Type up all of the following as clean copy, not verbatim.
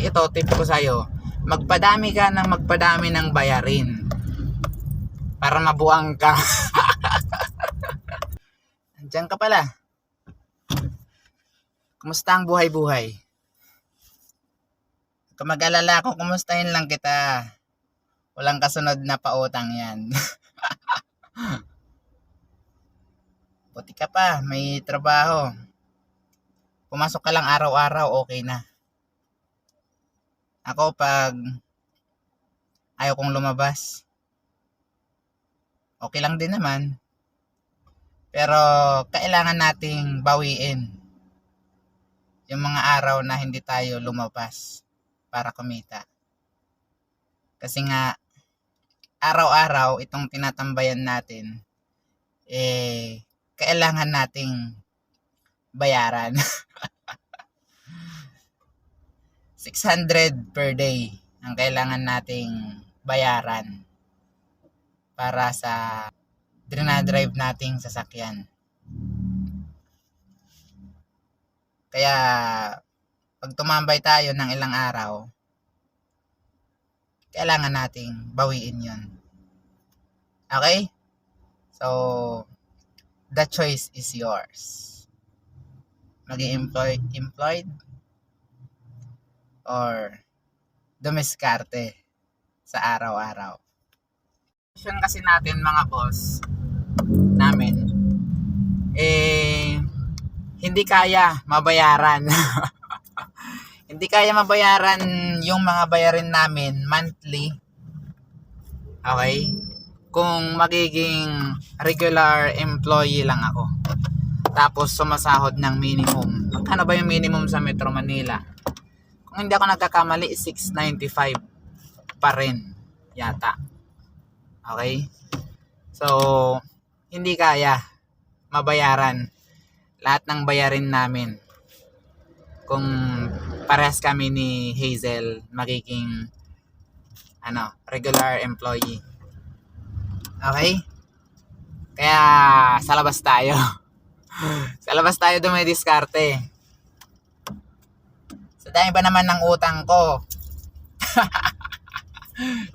ito tip ko sa'yo. Magpadami ka ng magpadami ng bayarin para mabuang ka. Andiyan ka pala. Kumusta ang buhay-buhay? Kung mag-alala ko, kumustahin lang kita. Walang kasunod na pautang yan. Buti ka pa, may trabaho. Pumasok ka lang araw-araw, okay na. Ako pag ayaw kong lumabas, okay lang din naman. Pero kailangan nating bawiin yung mga araw na hindi tayo lumabas para kumita. Kasi nga, araw-araw itong tinatambayan natin, kailangan nating bayaran. 600 per day ang kailangan nating bayaran para sa dinadrive nating sasakyan. Kaya pag tumambay tayo ng ilang araw, kailangan nating bawiin yun. Okay? So, the choice is yours. Employed or dumiskarte sa araw-araw. Question kasi natin mga boss namin, hindi kaya mabayaran. Hindi kaya mabayaran yung mga bayarin namin monthly. Okay? Kung magiging regular employee lang ako. Tapos sumasahod ng minimum. Magkano ba yung minimum sa Metro Manila? Kung hindi ako nagkakamali, 695 pa rin yata. Okay? So, hindi kaya mabayaran lahat ng bayarin namin. Kung parehas kami ni Hazel magiging regular employee. Okay? Kaya sa labas tayo. Sa labas tayo dumidiskarte. Sa dami ba naman ng utang ko?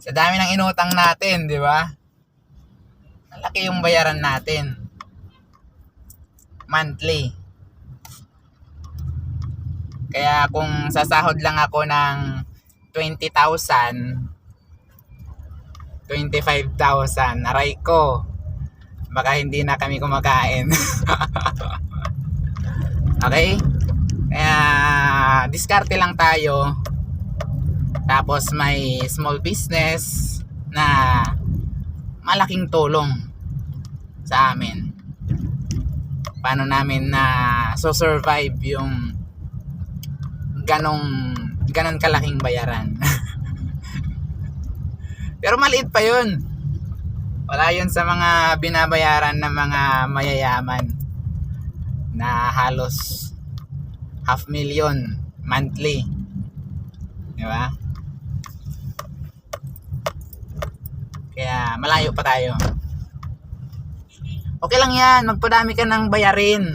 Sa dami ng inutang natin, di ba? Malaki yung bayaran natin. Monthly. Kaya kung sasahod lang ako ng 20,000, 25,000, aray ko, baka hindi na kami kumakain. Okay? Kaya diskarte lang tayo. Tapos may small business na malaking tulong sa amin. Paano namin na survive yung ganon kalaking bayaran. Pero maliit pa yun. Wala yun sa mga binabayaran ng mga mayayaman na halos 500,000 monthly. Di ba? Kaya malayo pa tayo. Okay lang yan, magpadami ka ng bayarin.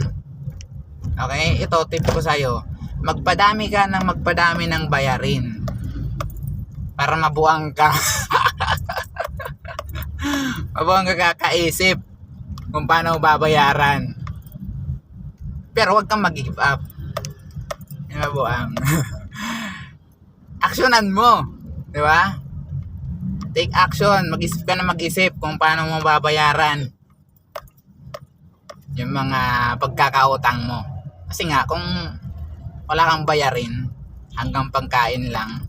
Okay? Ito tip ko sa'yo. Magpadami ka ng magpadami ng bayarin para mabuang ka. Mabuang ka kakaisip kung paano babayaran. Pero wag kang mag-give up. Mabuang. Aksyonan mo. Di ba? Take action. Mag-isip ka na mag-isip kung paano mo babayaran yung mga pagkakautang mo. Kasi nga, kung wala kang bayarin, hanggang pagkain lang,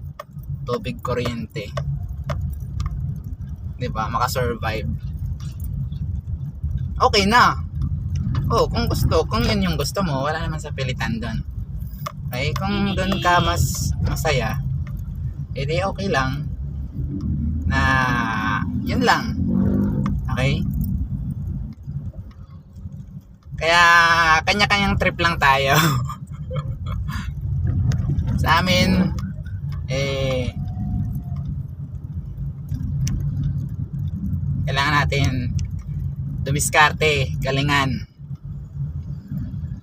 tubig, kuryente, diba, makasurvive, okay na. Kung yun yung gusto mo, wala naman sa pilitan doon. Okay, kung doon ka mas masaya, edi okay lang na yun lang. Okay? Kaya kanya-kanyang trip lang tayo. Sa amin kailangan natin dumiskarte, galingan.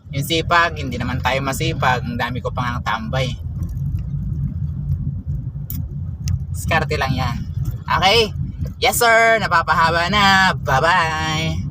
Yung sipag, hindi naman tayo masipag. Ang dami ko pang tambay. Diskarte lang yan. Okay? Yes sir, napapahaba na. Bye-bye.